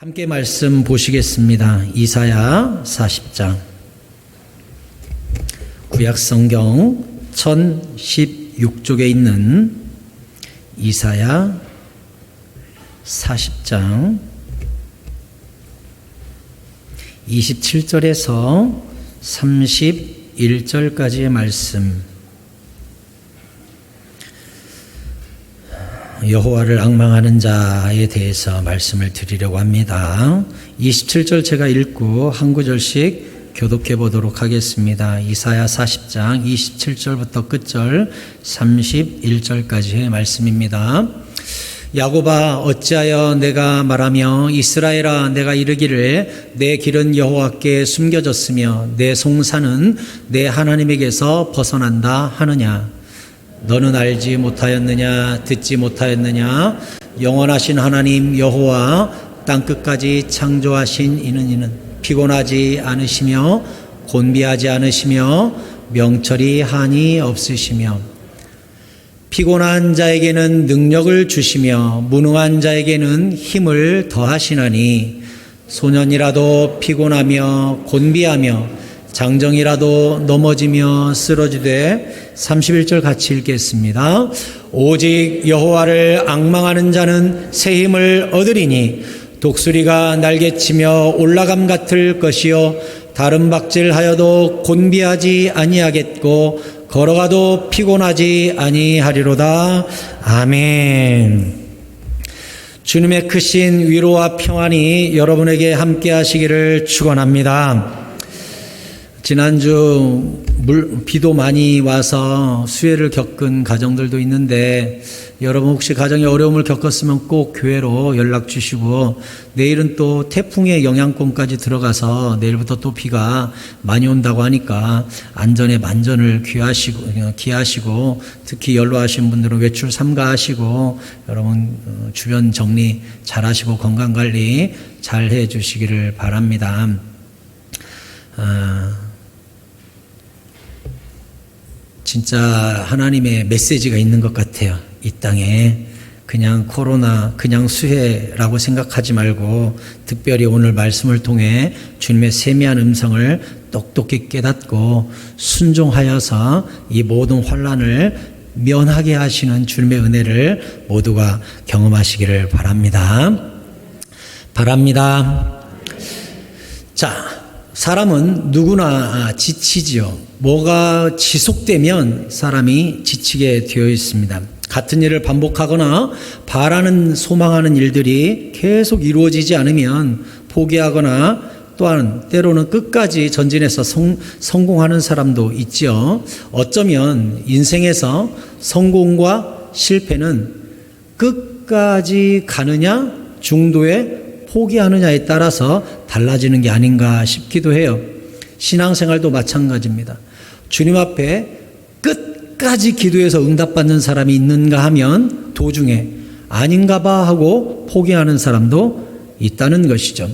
함께 말씀 보시겠습니다. 이사야 40장. 구약성경 1016쪽에 있는 이사야 40장 27절에서 31절까지의 말씀. 여호와를 앙망하는 자에 대해서 말씀을 드리려고 합니다. 27절 제가 읽고 한 구절씩 교독해 보도록 하겠습니다. 이사야 40장 27절부터 끝절 31절까지의 말씀입니다. 야곱아 어찌하여 내가 말하며 이스라엘아 내가 이르기를 내 길은 여호와께 숨겨졌으며 내 송사는 내 하나님에게서 벗어난다 하느냐. 너는 알지 못하였느냐 듣지 못하였느냐. 영원하신 하나님 여호와 땅끝까지 창조하신 이는 피곤하지 않으시며 곤비하지 않으시며 명철이 한이 없으시며 피곤한 자에게는 능력을 주시며 무능한 자에게는 힘을 더하시나니 소년이라도 피곤하며 곤비하며 장정이라도 넘어지며 쓰러지되 31절 같이 읽겠습니다. 오직 여호와를 앙망하는 자는 새 힘을 얻으리니 독수리가 날개치며 올라감 같을 것이요 다른 박질하여도 곤비하지 아니하겠고 걸어가도 피곤하지 아니하리로다. 아멘. 주님의 크신 위로와 평안이 여러분에게 함께 하시기를 축원합니다. 지난주 비도 많이 와서 수해를 겪은 가정들도 있는데 여러분 혹시 가정에 어려움을 겪었으면 꼭 교회로 연락 주시고 내일은 또 태풍의 영향권까지 들어가서 내일부터 또 비가 많이 온다고 하니까 안전에 만전을 기하시고 특히 연로하신 분들은 외출 삼가하시고 여러분 주변 정리 잘하시고 건강관리 잘 해주시기를 바랍니다. 진짜 하나님의 메시지가 있는 것 같아요. 이 땅에 그냥 코로나, 그냥 수해라고 생각하지 말고 특별히 오늘 말씀을 통해 주님의 세미한 음성을 똑똑히 깨닫고 순종하여서 이 모든 환난을 면하게 하시는 주님의 은혜를 모두가 경험하시기를 바랍니다. 자, 사람은 누구나 지치지요. 뭐가 지속되면 사람이 지치게 되어 있습니다. 같은 일을 반복하거나 바라는 소망하는 일들이 계속 이루어지지 않으면 포기하거나 또한 때로는 끝까지 전진해서 성공하는 사람도 있죠. 어쩌면 인생에서 성공과 실패는 끝까지 가느냐 중도에 포기하느냐에 따라서 달라지는 게 아닌가 싶기도 해요. 신앙생활도 마찬가지입니다. 주님 앞에 끝까지 기도해서 응답받는 사람이 있는가 하면 도중에 아닌가 봐 하고 포기하는 사람도 있다는 것이죠.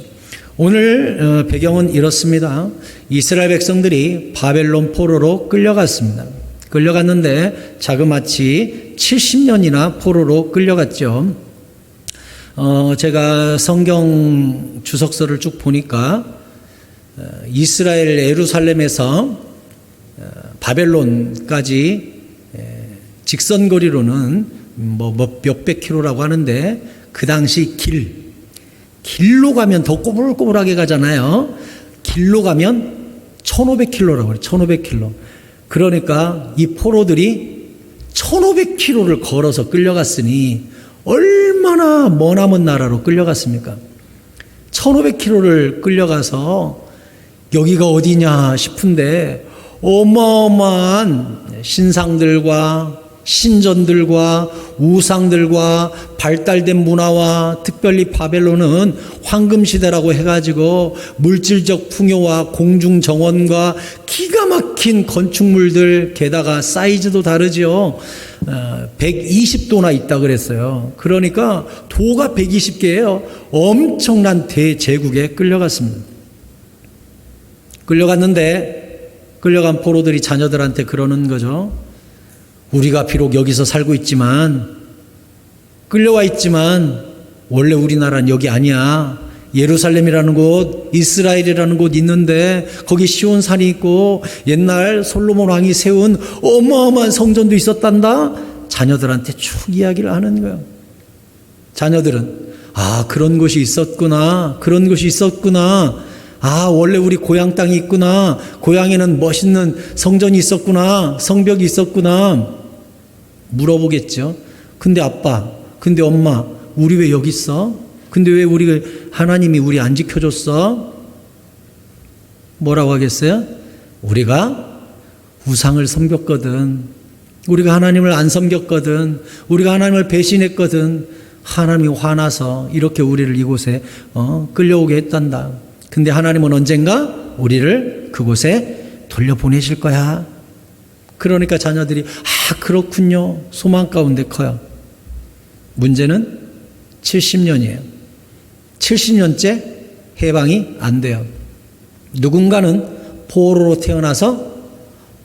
오늘 배경은 이렇습니다. 이스라엘 백성들이 바벨론 포로로 끌려갔습니다. 끌려갔는데 자그마치 70년이나 포로로 끌려갔죠. 제가 성경 주석서를 쭉 보니까 이스라엘 예루살렘에서 바벨론까지 직선거리로는 몇백 킬로라고 하는데 그 당시 길로 가면 더 꼬불꼬불하게 가잖아요. 길로 가면 1500킬로라고 그래요. 1500킬로. 그러니까 이 포로들이 1500킬로를 걸어서 끌려갔으니 얼마나 머나먼 나라로 끌려갔습니까? 1500킬로를 끌려가서 여기가 어디냐 싶은데 어마어마한 신상들과 신전들과 우상들과 발달된 문화와 특별히 바벨론은 황금시대라고 해가지고 물질적 풍요와 공중정원과 기가 막힌 건축물들 게다가 사이즈도 다르죠. 120도나 있다 그랬어요. 그러니까 도가 120개예요. 엄청난 대제국에 끌려갔습니다. 끌려갔는데 끌려간 포로들이 자녀들한테 그러는 거죠. 우리가 비록 여기서 살고 있지만 끌려와 있지만 원래 우리나라는 여기 아니야. 예루살렘이라는 곳, 이스라엘이라는 곳 있는데 거기 시온산이 있고 옛날 솔로몬 왕이 세운 어마어마한 성전도 있었단다. 자녀들한테 쭉 이야기를 하는 거예요. 자녀들은 그런 곳이 있었구나. 그런 곳이 있었구나. 원래 우리 고향 땅이 있구나. 고향에는 멋있는 성전이 있었구나. 성벽이 있었구나. 물어보겠죠. 근데 아빠, 근데 엄마, 우리 왜 여기 있어? 근데 왜 하나님이 우리 안 지켜줬어? 뭐라고 하겠어요? 우리가 우상을 섬겼거든. 우리가 하나님을 안 섬겼거든. 우리가 하나님을 배신했거든. 하나님이 화나서 이렇게 우리를 이곳에 끌려오게 했단다. 근데 하나님은 언젠가 우리를 그곳에 돌려보내실 거야. 그러니까 자녀들이 그렇군요. 소망 가운데 커요. 문제는 70년이에요. 70년째 해방이 안 돼요. 누군가는 포로로 태어나서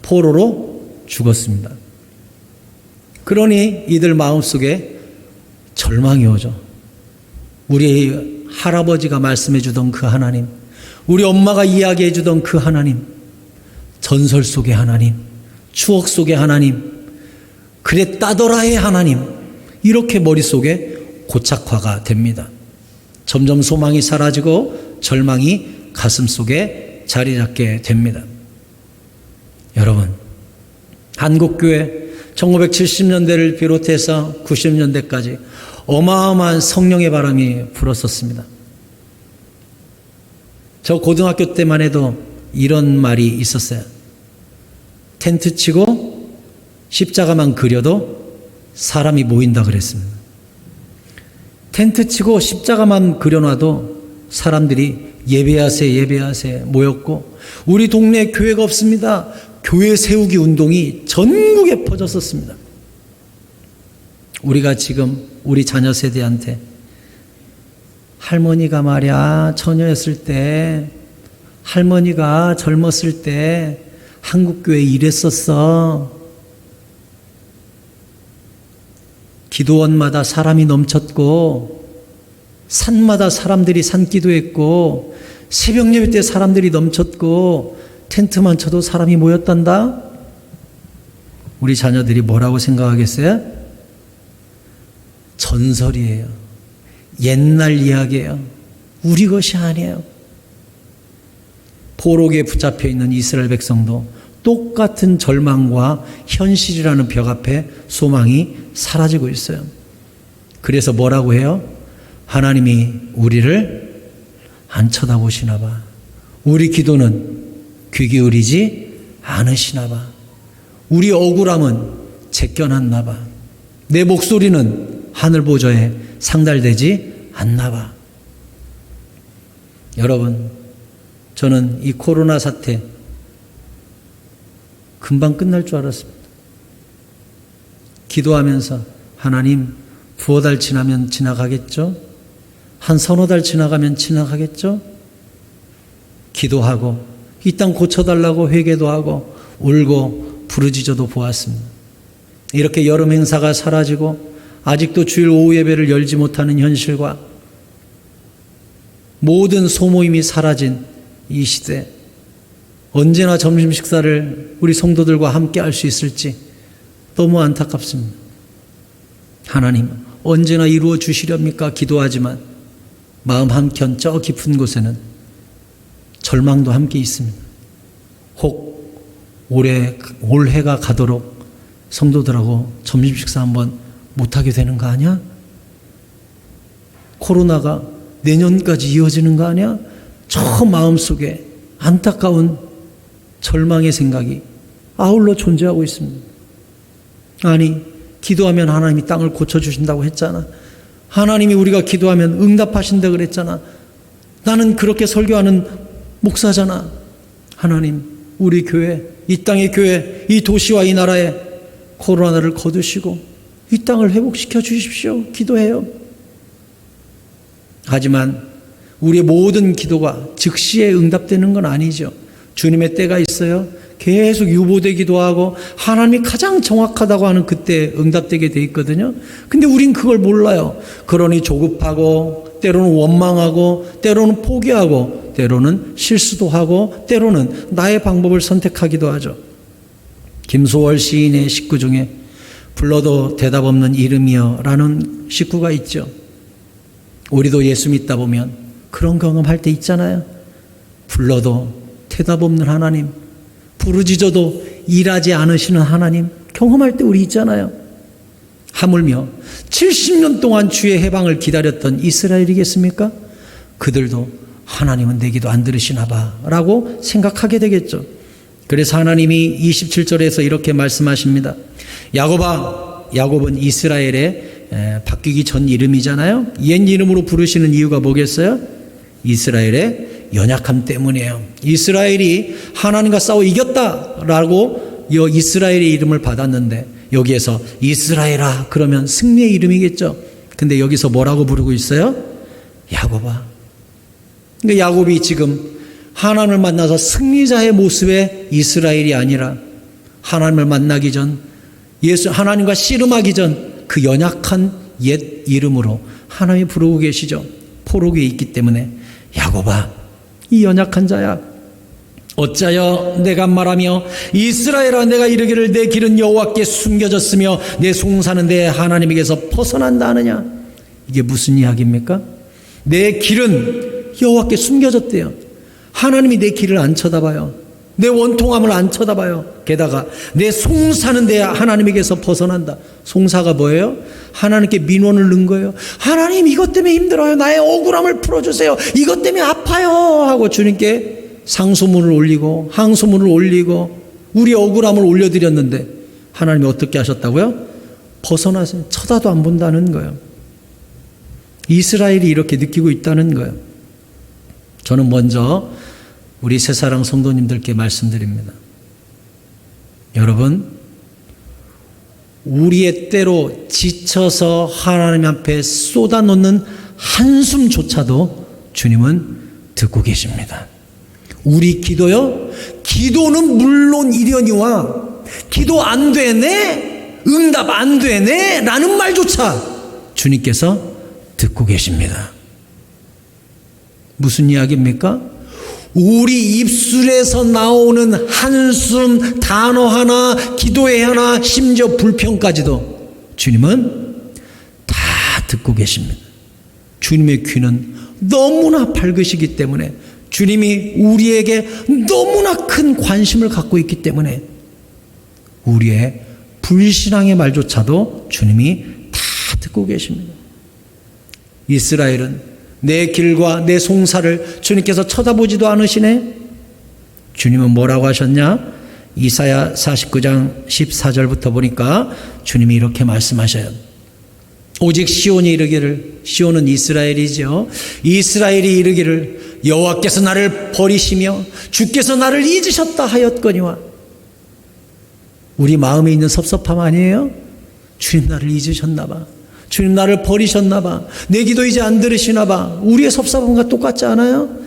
포로로 죽었습니다. 그러니 이들 마음속에 절망이 오죠. 우리 할아버지가 말씀해 주던 그 하나님, 우리 엄마가 이야기해 주던 그 하나님, 전설 속의 하나님, 추억 속의 하나님, 그랬다더라의 하나님, 이렇게 머릿속에 고착화가 됩니다. 점점 소망이 사라지고 절망이 가슴속에 자리 잡게 됩니다. 여러분, 한국교회 1970년대를 비롯해서 90년대까지 어마어마한 성령의 바람이 불었었습니다. 저 고등학교 때만 해도 이런 말이 있었어요. 텐트 치고 십자가만 그려도 사람이 모인다 그랬습니다. 텐트 치고 십자가만 그려놔도 사람들이 예배하세 모였고, 우리 동네에 교회가 없습니다. 교회 세우기 운동이 전국에 퍼졌었습니다. 우리가 지금 우리 자녀 세대한테 할머니가 말이야 처녀였을 때, 할머니가 젊었을 때 한국교회 이랬었어. 기도원마다 사람이 넘쳤고, 산마다 사람들이 산기도했고, 새벽 예배 때 사람들이 넘쳤고, 텐트만 쳐도 사람이 모였단다. 우리 자녀들이 뭐라고 생각하겠어요? 전설이에요. 옛날 이야기예요. 우리 것이 아니에요. 포로기에 붙잡혀 있는 이스라엘 백성도 똑같은 절망과 현실이라는 벽 앞에 소망이 사라지고 있어요. 그래서 뭐라고 해요? 하나님이 우리를 안 쳐다보시나 봐. 우리 기도는 귀 기울이지 않으시나 봐. 우리 억울함은 제껴놨나 봐. 내 목소리는 하늘 보좌에 상달되지 않나 봐. 여러분, 저는 이 코로나 사태 금방 끝날 줄 알았습니다. 기도하면서 하나님, 두어 달 지나면 지나가겠죠? 한 서너 달 지나가면 지나가겠죠? 기도하고 이 땅 고쳐달라고 회개도 하고 울고 부르짖어도 보았습니다. 이렇게 여름 행사가 사라지고 아직도 주일 오후 예배를 열지 못하는 현실과 모든 소모임이 사라진 이 시대, 언제나 점심 식사를 우리 성도들과 함께 할 수 있을지 너무 안타깝습니다. 하나님, 언제나 이루어 주시렵니까? 기도하지만 마음 한켠 저 깊은 곳에는 절망도 함께 있습니다. 혹 올해가 가도록 성도들하고 점심 식사 한번 못하게 되는 거 아니야? 코로나가 내년까지 이어지는 거 아니야? 저 마음속에 안타까운 절망의 생각이 아울러 존재하고 있습니다. 아니, 기도하면 하나님이 땅을 고쳐주신다고 했잖아. 하나님이 우리가 기도하면 응답하신다 그랬잖아. 나는 그렇게 설교하는 목사잖아. 하나님, 우리 교회, 이 땅의 교회, 이 도시와 이 나라에 코로나를 거두시고 이 땅을 회복시켜 주십시오. 기도해요. 하지만 우리의 모든 기도가 즉시에 응답되는 건 아니죠. 주님의 때가 있어요. 계속 유보되기도 하고 하나님이 가장 정확하다고 하는 그때 응답되게 돼 있거든요. 근데 우린 그걸 몰라요. 그러니 조급하고 때로는 원망하고, 때로는 포기하고, 때로는 실수도 하고, 때로는 나의 방법을 선택하기도 하죠. 김소월 시인의 식구 중에 불러도 대답 없는 이름이여 라는 식구가 있죠. 우리도 예수 믿다 보면 그런 경험할 때 있잖아요. 불러도 대답 없는 하나님, 부르짖어도 일하지 않으시는 하나님 경험할 때 우리 있잖아요. 하물며 70년 동안 주의 해방을 기다렸던 이스라엘이겠습니까? 그들도 하나님은 내 기도 안 들으시나 봐 라고 생각하게 되겠죠. 그래서 하나님이 27절에서 이렇게 말씀하십니다. 야곱아, 야곱은 이스라엘의 바뀌기 전 이름이잖아요. 옛 이름으로 부르시는 이유가 뭐겠어요? 이스라엘의 연약함 때문이에요. 이스라엘이 하나님과 싸워 이겼다라고 이스라엘의 이름을 받았는데, 여기에서 이스라엘아 그러면 승리의 이름이겠죠. 근데 여기서 뭐라고 부르고 있어요? 야곱아. 그러니까 야곱이 지금 하나님을 만나서 승리자의 모습의 이스라엘이 아니라 하나님을 만나기 전, 하나님과 씨름하기 전 그 연약한 옛 이름으로 하나님이 부르고 계시죠. 포로기에 있기 때문에 야곱아, 이 연약한 자야, 어찌하여 내가 말하며 이스라엘아 내가 이르기를 내 길은 여호와께 숨겨졌으며 내 송사는 내 하나님에게서 벗어난다 하느냐. 이게 무슨 이야기입니까? 내 길은 여호와께 숨겨졌대요. 하나님이 내 길을 안 쳐다봐요. 내 원통함을 안 쳐다봐요. 게다가 내 송사는 내 하나님에게서 벗어난다. 송사가 뭐예요? 하나님께 민원을 넣은 거예요. 하나님 이것 때문에 힘들어요. 나의 억울함을 풀어주세요. 이것 때문에 아파요 하고 주님께 상소문을 올리고 항소문을 올리고 우리 억울함을 올려드렸는데 하나님이 어떻게 하셨다고요? 벗어나서 쳐다도 안 본다는 거예요. 이스라엘이 이렇게 느끼고 있다는 거예요. 저는 먼저 우리 새사랑 성도님들께 말씀드립니다. 여러분, 우리의 때로 지쳐서 하나님 앞에 쏟아놓는 한숨조차도 주님은 듣고 계십니다. 우리 기도요? 기도는 물론 이려니와 기도 안 되네? 응답 안 되네? 라는 말조차 주님께서 듣고 계십니다. 무슨 이야기입니까? 우리 입술에서 나오는 한숨, 단어 하나, 기도의 하나, 심지어 불평까지도 주님은 다 듣고 계십니다. 주님의 귀는 너무나 밝으시기 때문에, 주님이 우리에게 너무나 큰 관심을 갖고 있기 때문에 우리의 불신앙의 말조차도 주님이 다 듣고 계십니다. 이스라엘은 내 길과 내 송사를 주님께서 쳐다보지도 않으시네. 주님은 뭐라고 하셨냐? 이사야 49장 14절부터 보니까 주님이 이렇게 말씀하셔요. 오직 시온이 이르기를, 시온은 이스라엘이죠. 이스라엘이 이르기를 여호와께서 나를 버리시며 주께서 나를 잊으셨다 하였거니와. 우리 마음에 있는 섭섭함 아니에요? 주님 나를 잊으셨나 봐. 주님 나를 버리셨나 봐. 내 기도 이제 안 들으시나 봐. 우리의 섭섭함과 똑같지 않아요?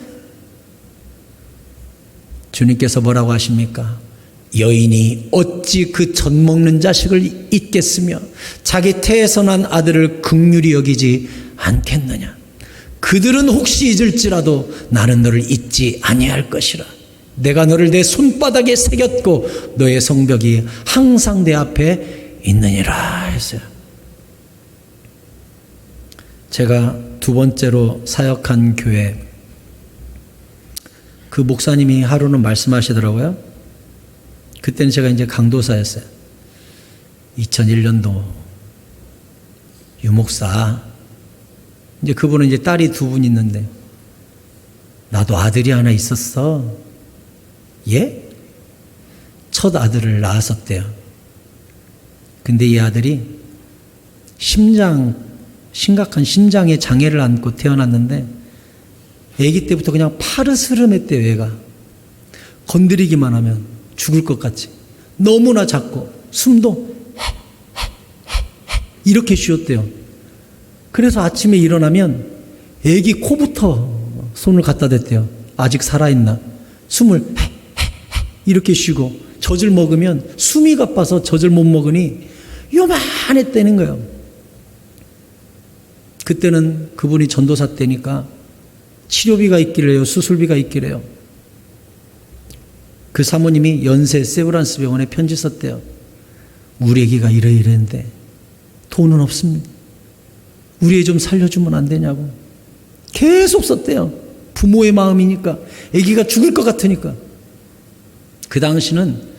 주님께서 뭐라고 하십니까? 여인이 어찌 그 젖 먹는 자식을 잊겠으며 자기 태에서 난 아들을 긍휼히 여기지 않겠느냐. 그들은 혹시 잊을지라도 나는 너를 잊지 아니할 것이라. 내가 너를 내 손바닥에 새겼고 너의 성벽이 항상 내 앞에 있느니라 했어요. 제가 두 번째로 사역한 교회, 그 목사님이 하루는 말씀하시더라고요. 그때는 제가 이제 강도사였어요. 2001년도 유목사. 이제 그분은 이제 딸이 두 분 있는데, 나도 아들이 하나 있었어. 예? 첫 아들을 낳았었대요. 근데 이 아들이 심각한 심장에 장애를 안고 태어났는데, 아기 때부터 그냥 파르스름했대요. 얘가 건드리기만 하면 죽을 것 같이 너무나 작고 숨도 이렇게 쉬었대요. 그래서 아침에 일어나면 아기 코부터 손을 갖다 댔대요. 아직 살아있나. 숨을 이렇게 쉬고, 젖을 먹으면 숨이 가빠서 젖을 못 먹으니 요만했다는 거예요. 그때는 그분이 전도사 때니까 치료비가 있기래요. 수술비가 있기래요. 그 사모님이 연세 세브란스 병원에 편지 썼대요. 우리 애기가 이러이러는데 돈은 없습니다. 우리 애 좀 살려주면 안 되냐고. 계속 썼대요. 부모의 마음이니까. 애기가 죽을 것 같으니까. 그 당시는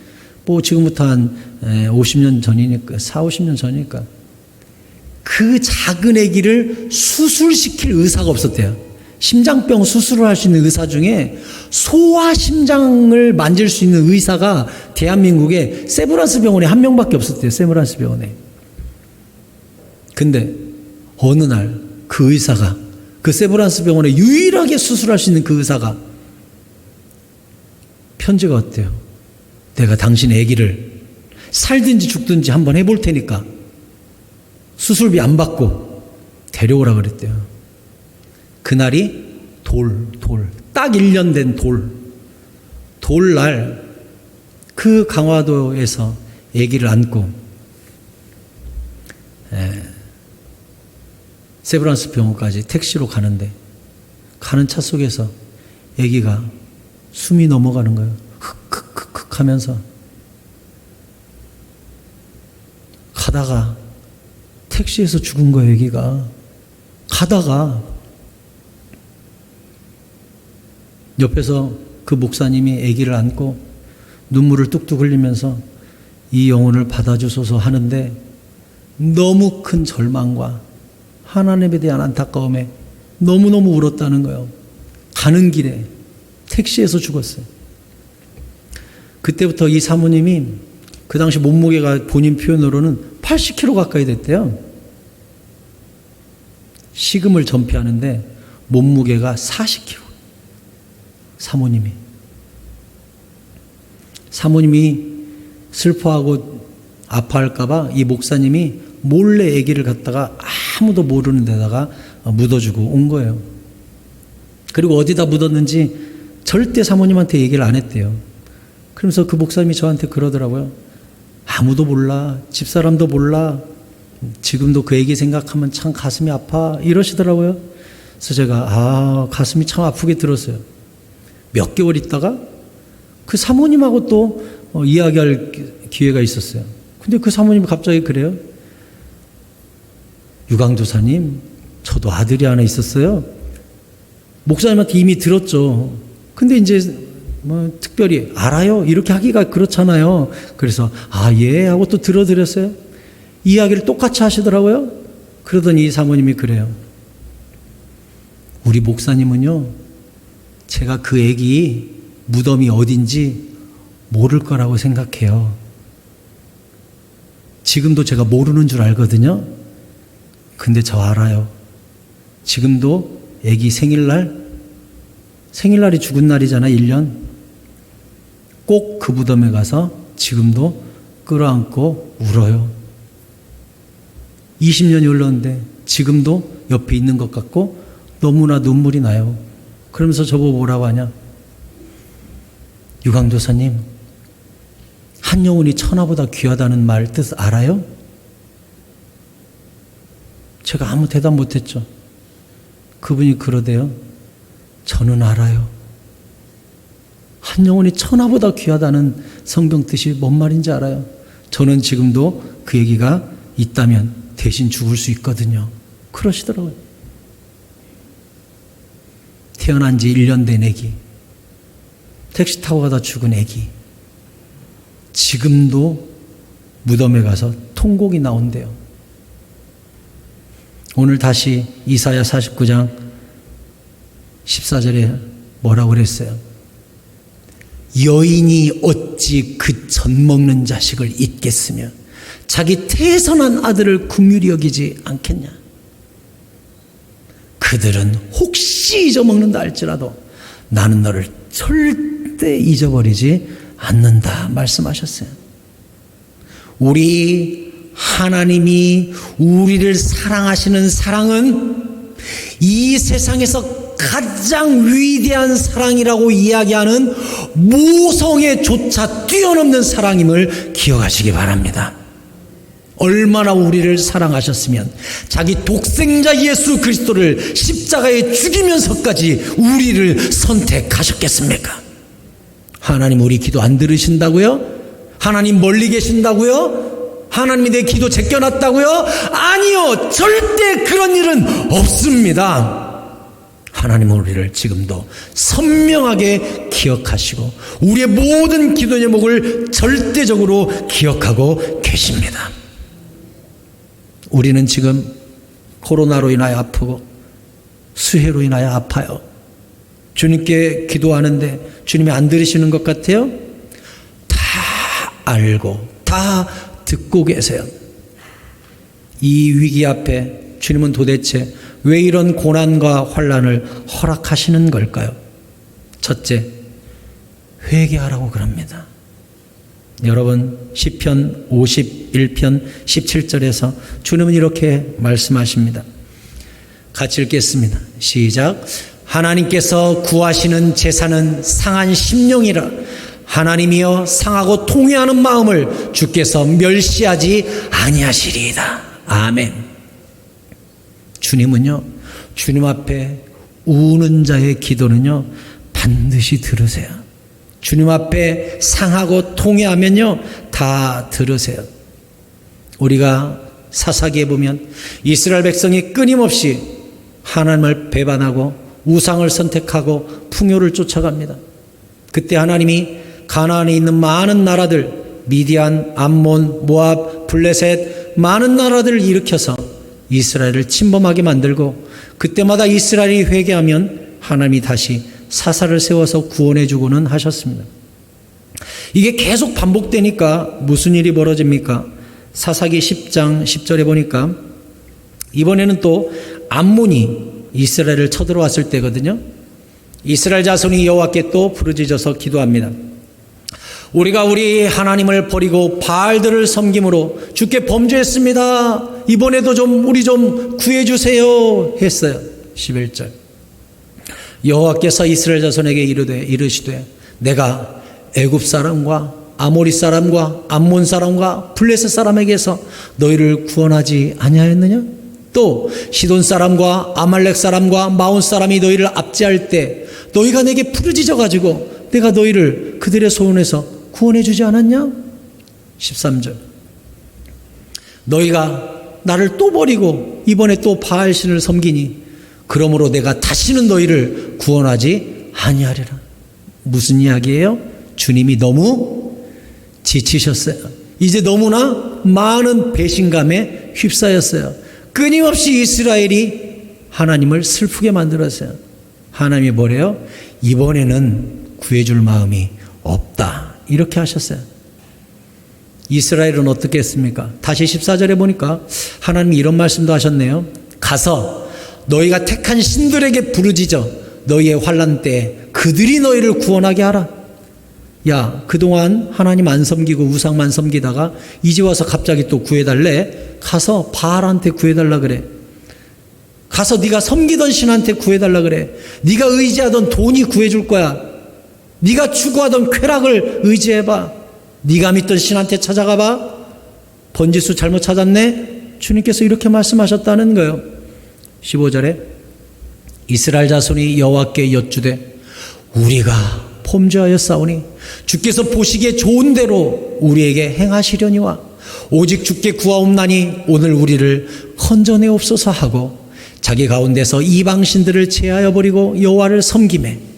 뭐 지금부터 한 50년 전이니까, 50년 전이니까 그 작은 애기를 수술시킬 의사가 없었대요. 심장병 수술을 할 수 있는 의사 중에 소아심장을 만질 수 있는 의사가 대한민국에 세브란스 병원에 한 명밖에 없었대요. 세브란스 병원에. 근데 어느 날 그 의사가, 그 세브란스 병원에 유일하게 수술할 수 있는 그 의사가 편지가 왔대요. 내가 당신 아기를 살든지 죽든지 한번 해볼 테니까 수술비 안 받고 데려오라 그랬대요. 그날이 딱 1년 된 돌날 그 강화도에서 아기를 안고 세브란스 병원까지 택시로 가는데 가는 차 속에서 아기가 숨이 넘어가는 거예요. 흑흑흑흑 하면서 가다가 택시에서 죽은 거예요. 아기가 가다가 옆에서 그 목사님이 아기를 안고 눈물을 뚝뚝 흘리면서 이 영혼을 받아주소서 하는데 너무 큰 절망과 하나님에 대한 안타까움에 너무너무 울었다는 거예요. 가는 길에 택시에서 죽었어요. 그때부터 이 사모님이 그 당시 몸무게가 본인 표현으로는 80kg 가까이 됐대요. 식음을 전폐하는데 몸무게가 40kg. 사모님이 슬퍼하고 아파할까봐 이 목사님이 몰래 아기를 갖다가 아무도 모르는 데다가 묻어주고 온 거예요. 그리고 어디다 묻었는지 절대 사모님한테 얘기를 안 했대요. 그러면서 그 목사님이 저한테 그러더라고요. 아무도 몰라. 집사람도 몰라. 지금도 그 아기 생각하면 참 가슴이 아파. 이러시더라고요. 그래서 제가 가슴이 참 아프게 들었어요. 몇 개월 있다가 그 사모님하고 또 이야기할 기회가 있었어요. 근데 그 사모님이 갑자기 그래요. 유강도사님, 저도 아들이 하나 있었어요. 목사님한테 이미 들었죠. 근데 이제 뭐 특별히 알아요? 이렇게 하기가 그렇잖아요. 그래서 예 하고 또 들어드렸어요. 이야기를 똑같이 하시더라고요. 그러더니 이 사모님이 그래요. 우리 목사님은요, 제가 그 애기 무덤이 어딘지 모를 거라고 생각해요. 지금도 제가 모르는 줄 알거든요. 근데 저 알아요. 지금도 애기 생일날이 죽은 날이잖아, 1년. 꼭 그 무덤에 가서 지금도 끌어안고 울어요. 20년이 흘렀는데 지금도 옆에 있는 것 같고 너무나 눈물이 나요. 그러면서 저보고 뭐라고 하냐. 유강도사님, 한 영혼이 천하보다 귀하다는 말 뜻 알아요? 제가 아무 대답 못했죠. 그분이 그러대요. 저는 알아요. 한 영혼이 천하보다 귀하다는 성경 뜻이 뭔 말인지 알아요. 저는 지금도 그 얘기가 있다면 대신 죽을 수 있거든요. 그러시더라고요. 태어난 지 1년 된 애기, 택시 타고 가다 죽은 애기, 지금도 무덤에 가서 통곡이 나온대요. 오늘 다시 이사야 49장 14절에 뭐라고 그랬어요? 여인이 어찌 그 젖 먹는 자식을 잊겠으며 자기 태선한 아들을 긍휼히 여기지 않겠냐. 그들은 혹시 잊어먹는다 할지라도 나는 너를 절대 잊어버리지 않는다 말씀하셨어요. 우리 하나님이 우리를 사랑하시는 사랑은 이 세상에서 가장 위대한 사랑이라고 이야기하는 모성애조차 뛰어넘는 사랑임을 기억하시기 바랍니다. 얼마나 우리를 사랑하셨으면 자기 독생자 예수 그리스도를 십자가에 죽이면서까지 우리를 선택하셨겠습니까? 하나님 우리 기도 안 들으신다고요? 하나님 멀리 계신다고요? 하나님이 내 기도 제껴놨다고요? 아니요, 절대 그런 일은 없습니다. 하나님은 우리를 지금도 선명하게 기억하시고 우리의 모든 기도 제목을 절대적으로 기억하고 계십니다. 우리는 지금 코로나로 인하여 아프고 수해로 인하여 아파요. 주님께 기도하는데 주님이 안 들으시는 것 같아요? 다 알고 다 듣고 계세요. 이 위기 앞에 주님은 도대체 왜 이런 고난과 환난을 허락하시는 걸까요? 첫째, 회개하라고 그럽니다. 여러분 시편 51편 17절에서 주님은 이렇게 말씀하십니다. 같이 읽겠습니다. 시작. 하나님께서 구하시는 제사는 상한 심령이라. 하나님이여 상하고 통회하는 마음을 주께서 멸시하지 아니하시리이다. 아멘. 주님은요, 주님 앞에 우는 자의 기도는요 반드시 들으세요. 주님 앞에 상하고 통회하면요 다 들으세요. 우리가 사사기에 보면 이스라엘 백성이 끊임없이 하나님을 배반하고 우상을 선택하고 풍요를 쫓아갑니다. 그때 하나님이 가나안에 있는 많은 나라들, 미디안, 암몬, 모압, 블레셋 많은 나라들을 일으켜서 이스라엘을 침범하게 만들고 그때마다 이스라엘이 회개하면 하나님이 다시 사사를 세워서 구원해 주고는 하셨습니다. 이게 계속 반복되니까 무슨 일이 벌어집니까? 사사기 10장 10절에 보니까 이번에는 또 암몬이 이스라엘을 쳐들어왔을 때거든요. 이스라엘 자손이 여호와께 또 부르짖어서 기도합니다. 우리가 우리 하나님을 버리고 바알들을 섬김으로 주께 범죄했습니다. 이번에도 우리 좀 구해주세요 했어요. 11절. 여호와께서 이스라엘 자손에게 이르시되 내가 애굽 사람과 아모리 사람과 암몬 사람과 블레셋 사람에게서 너희를 구원하지 아니하였느냐? 또 시돈 사람과 아말렉 사람과 마온 사람이 너희를 압제할 때 너희가 내게 부르짖어 가지고 내가 너희를 그들의 손에서 구원해 주지 않았냐? 13절. 너희가 나를 또 버리고 이번에 또 바알신을 섬기니 그러므로 내가 다시는 너희를 구원하지 아니하리라. 무슨 이야기예요? 주님이 너무 지치셨어요. 이제 너무나 많은 배신감에 휩싸였어요. 끊임없이 이스라엘이 하나님을 슬프게 만들었어요. 하나님이 뭐래요? 이번에는 구해줄 마음이 없다. 이렇게 하셨어요. 이스라엘은 어떻게 했습니까? 다시 14절에 보니까 하나님이 이런 말씀도 하셨네요. 가서 너희가 택한 신들에게 부르짖어 너희의 환난 때에 그들이 너희를 구원하게 하라. 야, 그동안 하나님 안 섬기고 우상만 섬기다가 이제 와서 갑자기 또 구해달래? 가서 바알한테 구해달라 그래. 가서 네가 섬기던 신한테 구해달라 그래. 네가 의지하던 돈이 구해줄 거야. 네가 추구하던 쾌락을 의지해봐. 네가 믿던 신한테 찾아가봐. 번지수 잘못 찾았네? 주님께서 이렇게 말씀하셨다는 거예요. 15절에 이스라엘 자손이 여호와께 여쭈되 우리가 범죄하였사오니 주께서 보시기에 좋은 대로 우리에게 행하시려니와 오직 주께 구하옵나니 오늘 우리를 건져내옵소서 하고 자기 가운데서 이방신들을 제하여 버리고 여호와를 섬기매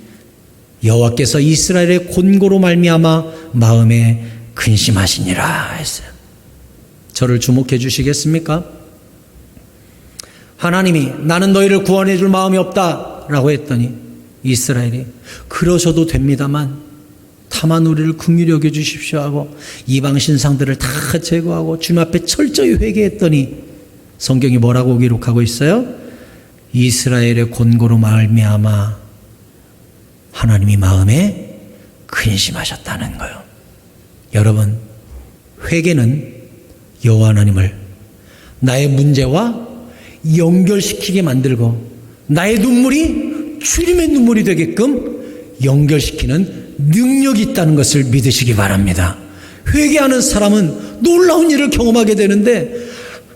여호와께서 이스라엘의 곤고로 말미암아 마음에 근심하시니라 했어요. 저를 주목해 주시겠습니까? 하나님이 나는 너희를 구원해 줄 마음이 없다라고 했더니 이스라엘이 그러셔도 됩니다만 다만 우리를 긍휼히 여겨 주십시오 하고 이방 신상들을 다 제거하고 주님 앞에 철저히 회개했더니 성경이 뭐라고 기록하고 있어요? 이스라엘의 곤고로 말미암아 하나님이 마음에 근심하셨다는 거예요. 여러분, 회개는 여호와 하나님을 나의 문제와 연결시키게 만들고 나의 눈물이 주님의 눈물이 되게끔 연결시키는 능력이 있다는 것을 믿으시기 바랍니다. 회개하는 사람은 놀라운 일을 경험하게 되는데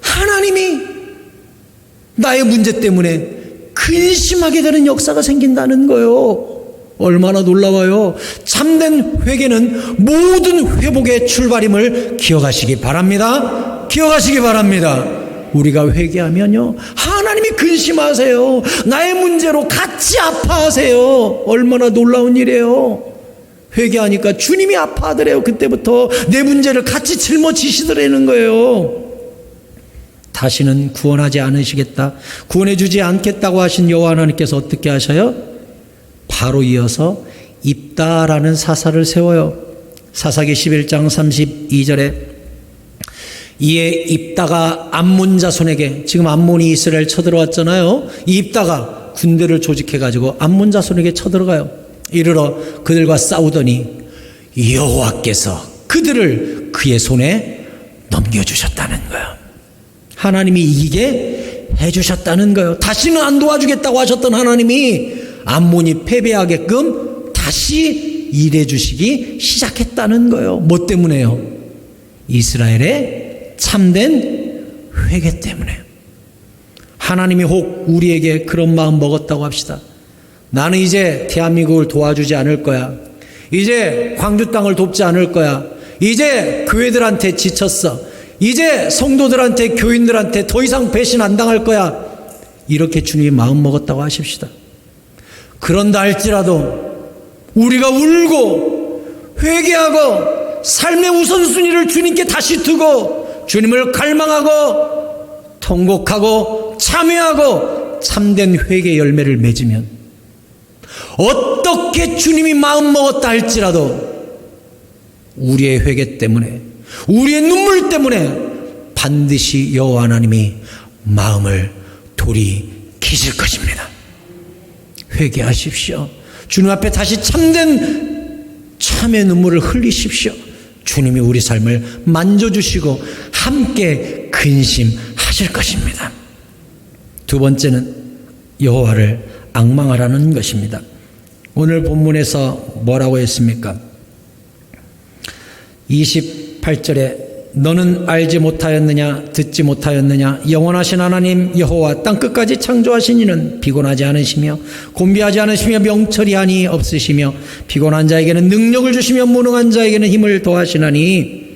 하나님이 나의 문제 때문에 근심하게 되는 역사가 생긴다는 거예요. 얼마나 놀라워요. 참된 회개는 모든 회복의 출발임을 기억하시기 바랍니다. 기억하시기 바랍니다. 우리가 회개하면요, 하나님이 근심하세요. 나의 문제로 같이 아파하세요. 얼마나 놀라운 일이에요. 회개하니까 주님이 아파하더래요. 그때부터 내 문제를 같이 짊어지시더라는 거예요. 다시는 구원하지 않으시겠다, 구원해 주지 않겠다고 하신 여호와 하나님께서 어떻게 하셔요? 바로 이어서 입다라는 사사를 세워요. 사사기 11장 32절에 이에 입다가 암몬 자손에게, 지금 암몬이 이스라엘 쳐들어왔잖아요. 이 입다가 군대를 조직해가지고 암몬 자손에게 쳐들어가요. 이르러 그들과 싸우더니 여호와께서 그들을 그의 손에 넘겨주셨다는 거예요. 하나님이 이기게 해주셨다는 거예요. 다시는 안 도와주겠다고 하셨던 하나님이 암몬이 패배하게끔 다시 일해 주시기 시작했다는 거예요. 뭐 때문에요? 이스라엘의 참된 회개 때문에. 하나님이 혹 우리에게 그런 마음 먹었다고 합시다. 나는 이제 대한민국을 도와주지 않을 거야. 이제 광주 땅을 돕지 않을 거야. 이제 교회들한테 지쳤어. 이제 성도들한테, 교인들한테 더 이상 배신 안 당할 거야. 이렇게 주님이 마음 먹었다고 하십시다. 그런다 할지라도 우리가 울고 회개하고 삶의 우선순위를 주님께 다시 두고 주님을 갈망하고 통곡하고 참회하고 참된 회개 열매를 맺으면, 어떻게 주님이 마음 먹었다 할지라도 우리의 회개 때문에, 우리의 눈물 때문에 반드시 여호와 하나님이 마음을 돌이키실 것입니다. 회개하십시오. 주님 앞에 다시 참된 참의 눈물을 흘리십시오. 주님이 우리 삶을 만져주시고 함께 근심하실 것입니다. 두 번째는 여호와를 앙망하라는 것입니다. 오늘 본문에서 뭐라고 했습니까? 28절에 너는 알지 못하였느냐, 듣지 못하였느냐, 영원하신 하나님 여호와 땅끝까지 창조하신 이는 피곤하지 않으시며 곤비하지 않으시며 명철이 없으시며 피곤한 자에게는 능력을 주시며 무능한 자에게는 힘을 더하시나니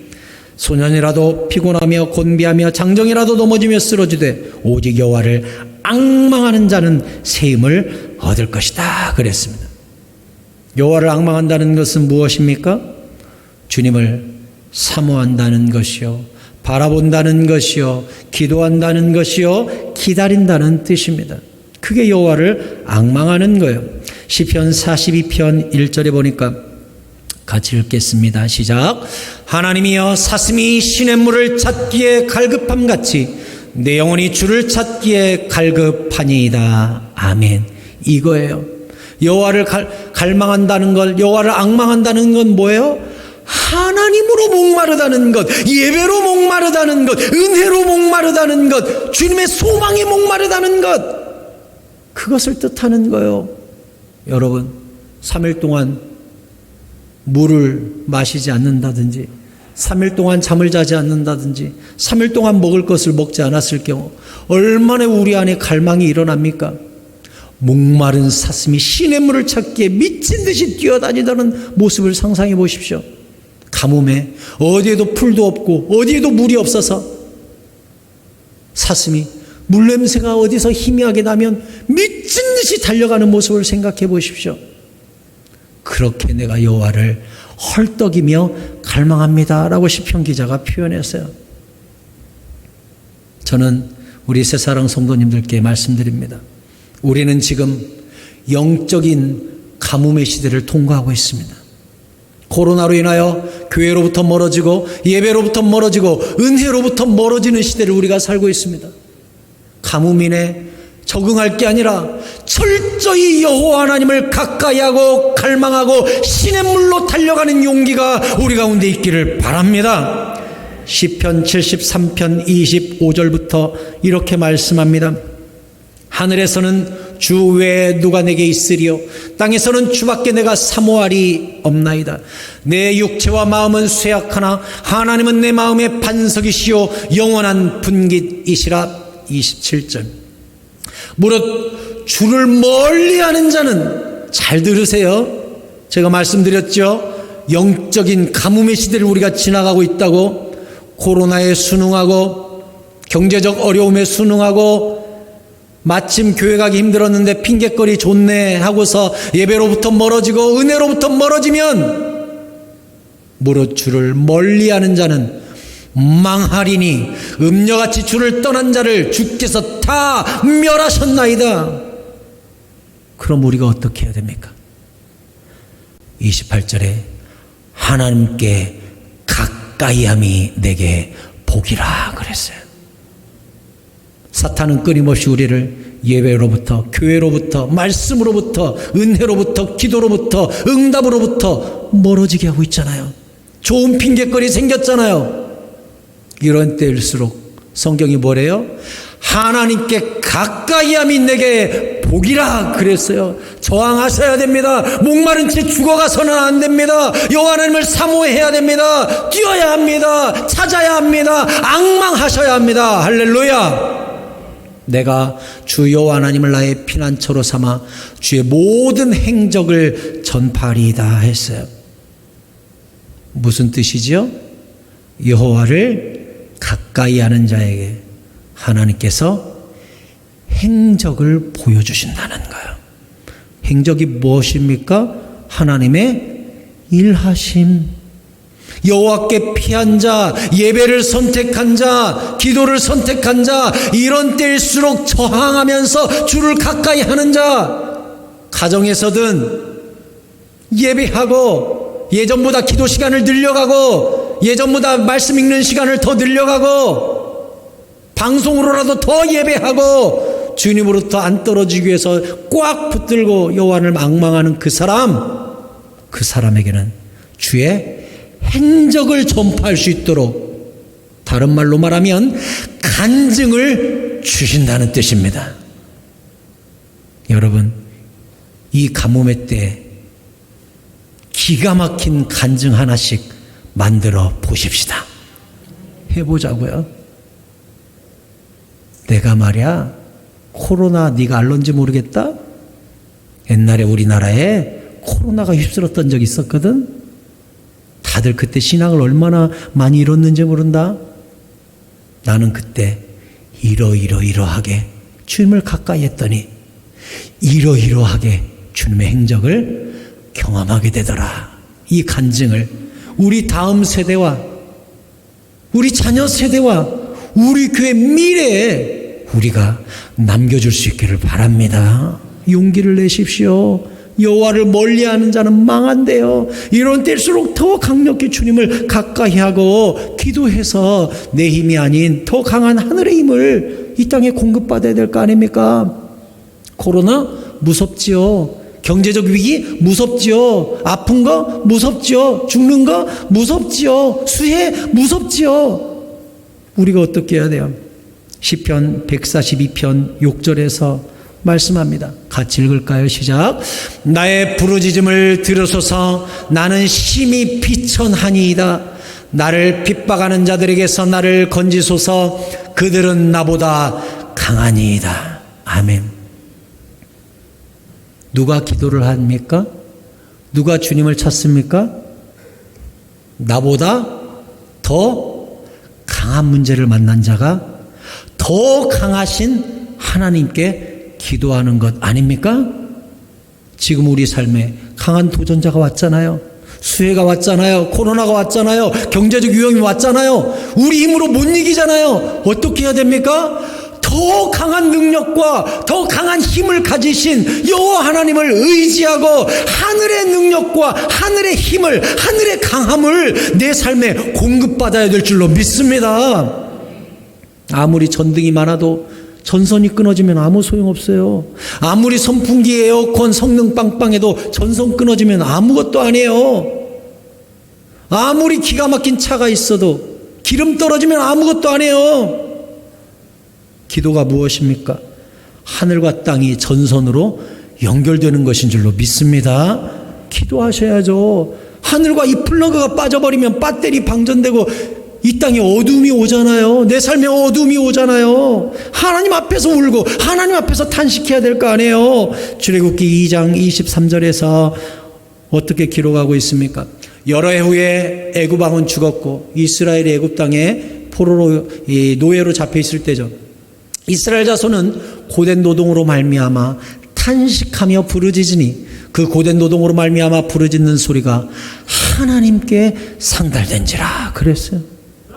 소년이라도 피곤하며 곤비하며 장정이라도 넘어지며 쓰러지되 오직 여호와를 앙망하는 자는 새 힘을 얻을 것이다 그랬습니다. 여호와를 앙망한다는 것은 무엇입니까? 주님을 사모한다는 것이요, 바라본다는 것이요, 기도한다는 것이요, 기다린다는 뜻입니다. 그게 여호와를 앙망하는 거예요. 시편 42편 1절에 보니까 같이 읽겠습니다. 시작. 하나님이여 사슴이 시냇물을 찾기에 갈급함같이 내 영혼이 주를 찾기에 갈급하니이다. 아멘. 이거예요. 여호와를 갈망한다는 것, 여호와를 앙망한다는 건 뭐예요? 하나님으로 목마르다는 것, 예배로 목마르다는 것, 은혜로 목마르다는 것, 주님의 소망에 목마르다는 것, 그것을 뜻하는 거예요. 여러분, 3일 동안 물을 마시지 않는다든지 3일 동안 잠을 자지 않는다든지 3일 동안 먹을 것을 먹지 않았을 경우 얼마나 우리 안에 갈망이 일어납니까? 목마른 사슴이 시냇물을 찾기에 미친 듯이 뛰어다니다는 모습을 상상해 보십시오. 가뭄에 어디에도 풀도 없고 어디에도 물이 없어서 사슴이 물냄새가 어디서 희미하게 나면 미친 듯이 달려가는 모습을 생각해 보십시오. 그렇게 내가 여호와를 헐떡이며 갈망합니다 라고 시편 기자가 표현했어요. 저는 우리 새사랑 성도님들께 말씀드립니다. 우리는 지금 영적인 가뭄의 시대를 통과하고 있습니다. 코로나로 인하여 교회로부터 멀어지고 예배로부터 멀어지고 은혜로부터 멀어지는 시대를 우리가 살고 있습니다. 가뭄이네 적응할 게 아니라 철저히 여호와 하나님을 가까이하고 갈망하고 시냇물로 달려가는 용기가 우리 가운데 있기를 바랍니다. 시편 73편 25절부터 이렇게 말씀합니다. 하늘에서는 주 외에 누가 내게 있으리요? 땅에서는 주밖에 내가 사모하리 없나이다. 내 육체와 마음은 쇠약하나 하나님은 내 마음의 반석이시요 영원한 분깃이시라. 27절. 무릇 주를 멀리하는 자는, 잘 들으세요. 제가 말씀드렸죠. 영적인 가뭄의 시대를 우리가 지나가고 있다고. 코로나에 순응하고 경제적 어려움에 순응하고 마침 교회 가기 힘들었는데 핑계거리 좋네 하고서 예배로부터 멀어지고 은혜로부터 멀어지면 무릇 주를 멀리하는 자는 망하리니 음녀같이 주를 떠난 자를 주께서 다 멸하셨나이다. 그럼 우리가 어떻게 해야 됩니까? 28절에 하나님께 가까이함이 내게 복이라 그랬어요. 사탄은 끊임없이 우리를 예배로부터, 교회로부터, 말씀으로부터, 은혜로부터, 기도로부터, 응답으로부터 멀어지게 하고 있잖아요. 좋은 핑계거리 생겼잖아요. 이런 때일수록 성경이 뭐래요? 하나님께 가까이함이 내게 복이라 그랬어요. 저항하셔야 됩니다. 목마른 채 죽어가서는 안 됩니다. 여호와 하나님을 사모해야 됩니다. 뛰어야 합니다. 찾아야 합니다. 앙망하셔야 합니다. 할렐루야. 내가 주 여호와 하나님을 나의 피난처로 삼아 주의 모든 행적을 전파하리이다 했어요. 무슨 뜻이죠? 여호와를 가까이 하는 자에게 하나님께서 행적을 보여주신다는 거예요. 행적이 무엇입니까? 하나님의 일하심. 여호와께 피한 자, 예배를 선택한 자, 기도를 선택한 자, 이런 때일수록 저항하면서 주를 가까이 하는 자, 가정에서든 예배하고 예전보다 기도 시간을 늘려가고 예전보다 말씀 읽는 시간을 더 늘려가고 방송으로라도 더 예배하고 주님으로부터 안 떨어지기 위해서 꽉 붙들고 여호와를 앙망하는 그 사람에게는 주의 행적을 전파할 수 있도록, 다른 말로 말하면 간증을 주신다는 뜻입니다. 여러분, 이 가뭄의 때 기가 막힌 간증 하나씩 만들어 보십시다. 해보자고요. 내가 말이야, 코로나 네가 알런지 모르겠다? 옛날에 우리나라에 코로나가 휩쓸었던 적이 있었거든. 다들 그때 신앙을 얼마나 많이 잃었는지 모른다. 나는 그때 이러하게 주님을 가까이 했더니 이러하게 주님의 행적을 경험하게 되더라. 이 간증을 우리 다음 세대와 우리 자녀 세대와 우리 교회 미래에 우리가 남겨줄 수 있기를 바랍니다. 용기를 내십시오. 여호와를 멀리하는 자는 망한대요. 이런 때일수록 더 강력히 주님을 가까이 하고 기도해서 내 힘이 아닌 더 강한 하늘의 힘을 이 땅에 공급받아야 될 거 아닙니까? 코로나 무섭지요. 경제적 위기 무섭지요. 아픈 거 무섭지요. 죽는 거 무섭지요. 수해 무섭지요. 우리가 어떻게 해야 돼요? 시편 142편 6절에서 말씀합니다. 같이 읽을까요? 시작. 나의 부르짖음을 들으소서. 나는 심히 비천하니이다. 나를 핍박하는 자들에게서 나를 건지소서. 그들은 나보다 강하니이다. 아멘. 누가 기도를 합니까? 누가 주님을 찾습니까? 나보다 더 강한 문제를 만난 자가 더 강하신 하나님께 기도하는 것 아닙니까? 지금 우리 삶에 강한 도전자가 왔잖아요. 수해가 왔잖아요. 코로나가 왔잖아요. 경제적 위험이 왔잖아요. 우리 힘으로 못 이기잖아요. 어떻게 해야 됩니까? 더 강한 능력과 더 강한 힘을 가지신 여호와 하나님을 의지하고 하늘의 능력과 하늘의 힘을, 하늘의 강함을 내 삶에 공급받아야 될 줄로 믿습니다. 아무리 전등이 많아도 전선이 끊어지면 아무 소용없어요. 아무리 선풍기, 에어컨, 성능 빵빵해도 전선 끊어지면 아무것도 아니에요. 아무리 기가 막힌 차가 있어도 기름 떨어지면 아무것도 아니에요. 기도가 무엇입니까? 하늘과 땅이 전선으로 연결되는 것인 줄로 믿습니다. 기도하셔야죠. 하늘과 이 플러그가 빠져버리면 배터리 방전되고 이 땅에 어둠이 오잖아요. 내 삶에 어둠이 오잖아요. 하나님 앞에서 울고 하나님 앞에서 탄식해야 될 거 아니에요. 출애굽기 2장 23절에서 어떻게 기록하고 있습니까? 여러 해 후에 애굽 왕은 죽었고 이스라엘이 애굽 땅에 포로로 노예로 잡혀 있을 때죠. 이스라엘 자손은 고된 노동으로 말미암아 탄식하며 부르짖으니 그 고된 노동으로 말미암아 부르짖는 소리가 하나님께 상달된지라 그랬어요.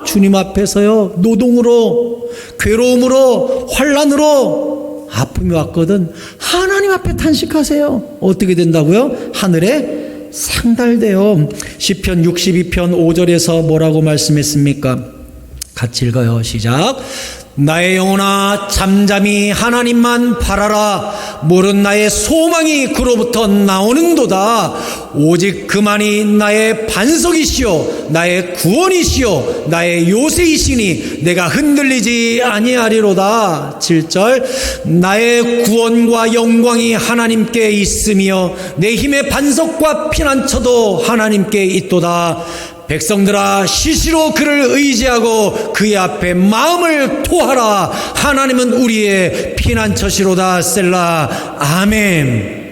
주님 앞에서요, 노동으로, 괴로움으로, 환난으로 아픔이 왔거든 하나님 앞에 탄식하세요. 어떻게 된다고요? 하늘에 상달돼요. 시편 62편 5절에서 뭐라고 말씀했습니까? 같이 읽어요. 시작. 나의 영혼아 잠잠히 하나님만 바라라. 모른 나의 소망이 그로부터 나오는도다. 오직 그만이 나의 반석이시요 나의 구원이시요 나의 요새이시니 내가 흔들리지 아니하리로다. 7절. 나의 구원과 영광이 하나님께 있으며 내 힘의 반석과 피난처도 하나님께 있도다. 백성들아 시시로 그를 의지하고 그의 앞에 마음을 토하라. 하나님은 우리의 피난처시로다. 셀라. 아멘.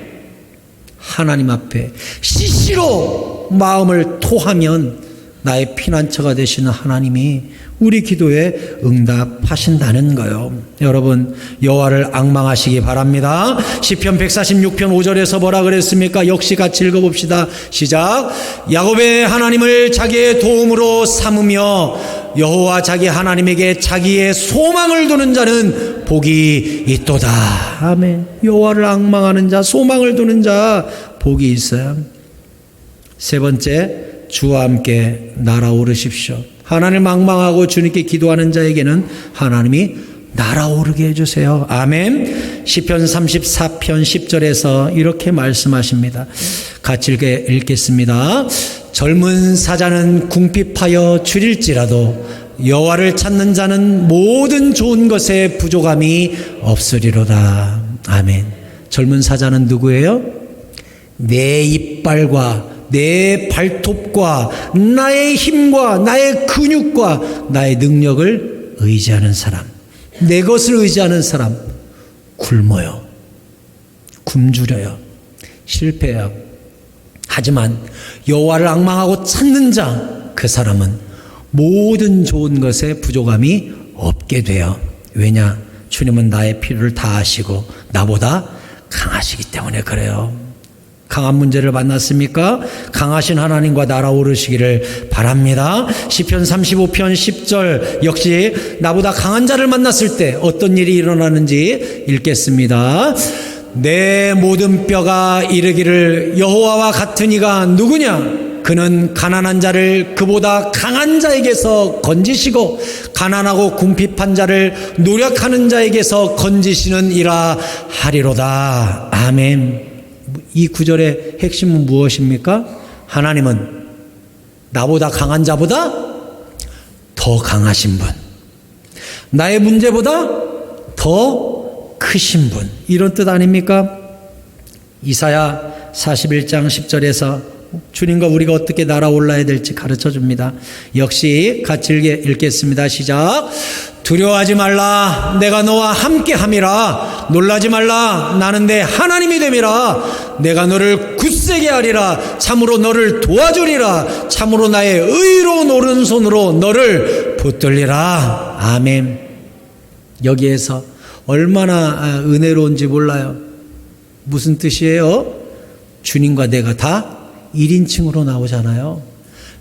하나님 앞에 시시로 마음을 토하면 나의 피난처가 되시는 하나님이 우리 기도에 응답하신다는 거예요. 여러분 여호와를 앙망하시기 바랍니다. 시편 146편 5절에서 뭐라 그랬습니까? 역시 같이 읽어봅시다. 시작. 야곱의 하나님을 자기의 도움으로 삼으며 여호와 자기 하나님에게 자기의 소망을 두는 자는 복이 있도다. 아멘. 여호와를 앙망하는 자, 소망을 두는 자 복이 있어요. 세 번째, 주와 함께 날아오르십시오. 하나님을 망망하고 주님께 기도하는 자에게는 하나님이 날아오르게 해주세요. 아멘. 시편 34편 10절에서 이렇게 말씀하십니다. 같이 읽겠습니다. 젊은 사자는 궁핍하여 줄일지라도 여호와를 찾는 자는 모든 좋은 것에 부족함이 없으리로다. 아멘. 젊은 사자는 누구예요? 내 이빨과 내 발톱과 나의 힘과 나의 근육과 나의 능력을 의지하는 사람, 내 것을 의지하는 사람 굶어요. 굶주려요. 실패해요. 하지만 여호와를 앙망하고 찾는 자, 그 사람은 모든 좋은 것에 부족함이 없게 돼요. 왜냐? 주님은 나의 필요를 다 아시고 나보다 강하시기 때문에 그래요. 강한 문제를 만났습니까? 강하신 하나님과 날아오르시기를 바랍니다. 시편 35편 10절 역시 나보다 강한 자를 만났을 때 어떤 일이 일어나는지 읽겠습니다. 내 모든 뼈가 이르기를 여호와와 같은 이가 누구냐? 그는 가난한 자를 그보다 강한 자에게서 건지시고 가난하고 궁핍한 자를 노력하는 자에게서 건지시는 이라 하리로다. 아멘. 이 구절의 핵심은 무엇입니까? 하나님은 나보다 강한 자보다 더 강하신 분, 나의 문제보다 더 크신 분, 이런 뜻 아닙니까? 이사야 41장 10절에서 주님과 우리가 어떻게 날아올라야 될지 가르쳐 줍니다. 역시 같이 읽겠습니다. 시작. 두려워하지 말라. 내가 너와 함께함이라. 놀라지 말라. 나는 내 하나님이 됨이라. 내가 너를 굳세게 하리라. 참으로 너를 도와주리라. 참으로 나의 의로운 오른손으로 너를 붙들리라. 아멘. 여기에서 얼마나 은혜로운지 몰라요. 무슨 뜻이에요? 주님과 내가 다 1인칭으로 나오잖아요.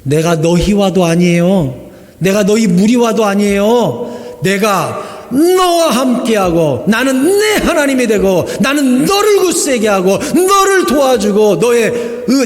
내가 너희와도 아니에요. 내가 너희 무리와도 아니에요. 내가 너와 함께하고 나는 내 하나님이 되고 나는 너를 굳세게 하고 너를 도와주고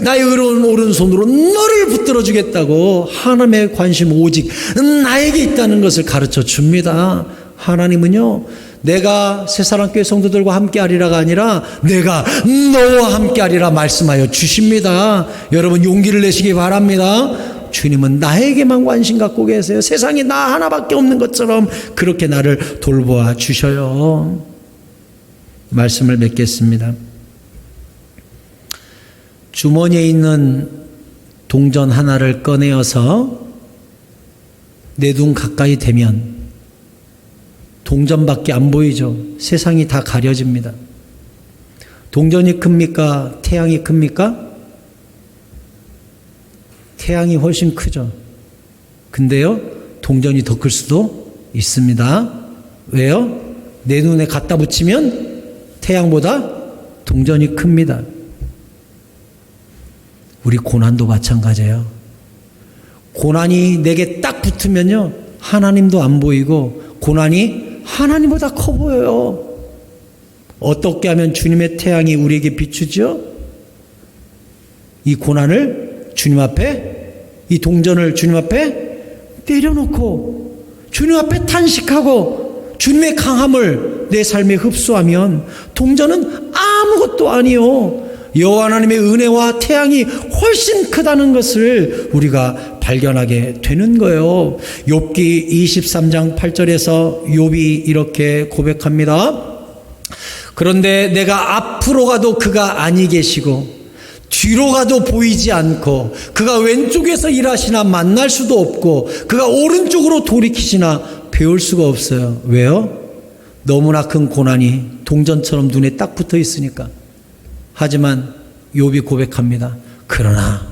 나의 의로운 오른손으로 너를 붙들어 주겠다고 하나님의 관심 오직 나에게 있다는 것을 가르쳐 줍니다. 하나님은요, 내가 새사랑교회 성도들과 함께하리라가 아니라 내가 너와 함께하리라 말씀하여 주십니다. 여러분 용기를 내시기 바랍니다. 주님은 나에게만 관심 갖고 계세요. 세상에 나 하나밖에 없는 것처럼 그렇게 나를 돌보아 주셔요. 말씀을 맺겠습니다. 주머니에 있는 동전 하나를 꺼내어서 내 눈 가까이 대면 동전밖에 안 보이죠. 세상이 다 가려집니다. 동전이 큽니까? 태양이 큽니까? 태양이 훨씬 크죠. 근데요, 동전이 더 클 수도 있습니다. 왜요? 내 눈에 갖다 붙이면 태양보다 동전이 큽니다. 우리 고난도 마찬가지예요. 고난이 내게 딱 붙으면요, 하나님도 안 보이고 고난이 하나님보다 커 보여요. 어떻게 하면 주님의 태양이 우리에게 비추죠? 이 고난을 주님 앞에, 이 동전을 주님 앞에 내려놓고 주님 앞에 탄식하고 주님의 강함을 내 삶에 흡수하면 동전은 아무것도 아니요, 여호와 하나님의 은혜와 태양이 훨씬 크다는 것을 우리가 발견하게 되는 거예요. 욥기 23장 8절에서 욥이 이렇게 고백합니다. 그런데 내가 앞으로 가도 그가 아니 계시고 뒤로 가도 보이지 않고 그가 왼쪽에서 일하시나 만날 수도 없고 그가 오른쪽으로 돌이키시나 배울 수가 없어요. 왜요? 너무나 큰 고난이 동전처럼 눈에 딱 붙어 있으니까. 하지만 욥이 고백합니다. 그러나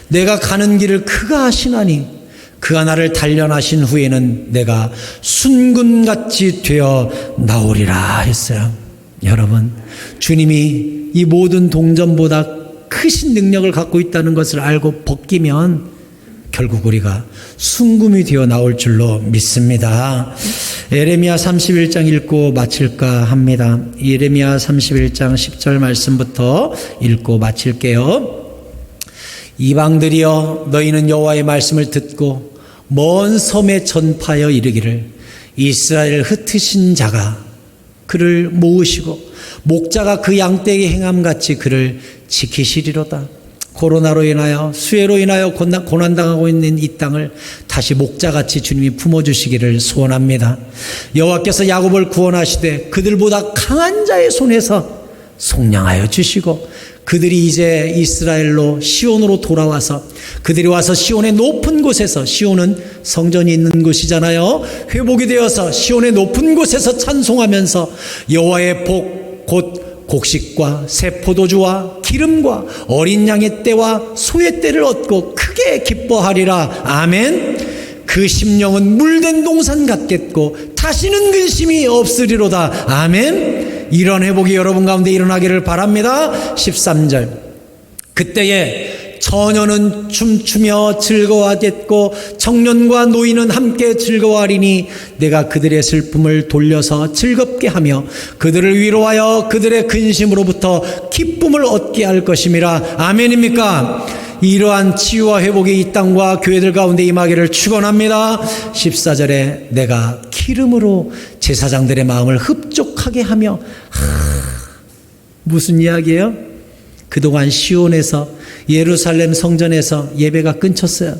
내가 가는 길을 그가 아시나니 그가 나를 단련하신 후에는 내가 순금같이 되어 나오리라 했어요. 여러분, 주님이 이 모든 동전보다 크신 능력을 갖고 있다는 것을 알고 벗기면 결국 우리가 순금이 되어 나올 줄로 믿습니다. 예레미야 31장 읽고 마칠까 합니다. 예레미야 31장 10절 말씀부터 읽고 마칠게요. 이방들이여, 너희는 여호와의 말씀을 듣고 먼 섬에 전파하여 이르기를 이스라엘 흩으신 자가 그를 모으시고 목자가 그 양떼에게 행함같이 그를 지키시리로다. 코로나로 인하여 수해로 인하여 고난당하고 있는 이 땅을 다시 목자같이 주님이 품어주시기를 소원합니다. 여호와께서 야곱을 구원하시되 그들보다 강한 자의 손에서 속량하여 주시고 그들이 이제 이스라엘로 시온으로 돌아와서 그들이 와서 시온의 높은 곳에서, 시온은 성전이 있는 곳이잖아요, 회복이 되어서 시온의 높은 곳에서 찬송하면서 여호와의 복 곧 곡식과 새 포도주와 기름과 어린 양의 떼와 소의 떼를 얻고 크게 기뻐하리라. 아멘. 그 심령은 물된 동산 같겠고 다시는 근심이 없으리로다. 아멘. 이런 회복이 여러분 가운데 일어나기를 바랍니다. 13절. 그때에 처녀는 춤추며 즐거워하겠고 청년과 노인은 함께 즐거워하리니 내가 그들의 슬픔을 돌려서 즐겁게 하며 그들을 위로하여 그들의 근심으로부터 기쁨을 얻게 할 것임이라. 아멘입니까? 이러한 치유와 회복이 이 땅과 교회들 가운데 임하기를 축원합니다. 14절에 내가 기름으로 제사장들의 마음을 흡족하게 하며, 무슨 이야기예요? 그동안 시온에서, 예루살렘 성전에서 예배가 끊겼어요.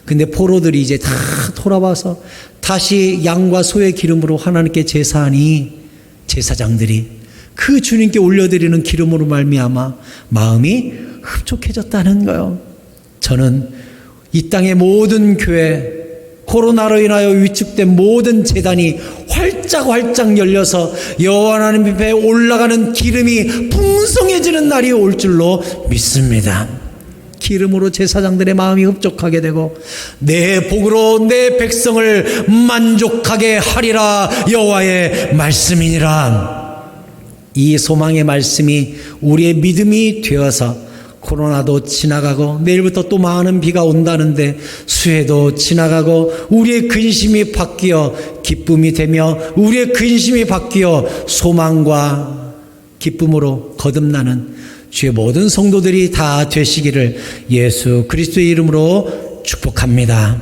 근데 포로들이 이제 다 돌아와서 다시 양과 소의 기름으로 하나님께 제사하니 제사장들이 그 주님께 올려드리는 기름으로 말미암아 마음이 흡족해졌다는 거예요. 저는 이 땅의 모든 교회, 코로나로 인하여 위축된 모든 제단이 활짝 열려서 여호와 하나님 앞에 올라가는 기름이 풍성해지는 날이 올 줄로 믿습니다. 기름으로 제사장들의 마음이 흡족하게 되고 내 복으로 내 백성을 만족하게 하리라. 여호와의 말씀이니라. 이 소망의 말씀이 우리의 믿음이 되어서 코로나도 지나가고 내일부터 또 많은 비가 온다는데 수해도 지나가고 우리의 근심이 바뀌어 기쁨이 되며 우리의 근심이 바뀌어 소망과 기쁨으로 거듭나는 주의 모든 성도들이 다 되시기를 예수 그리스도의 이름으로 축복합니다.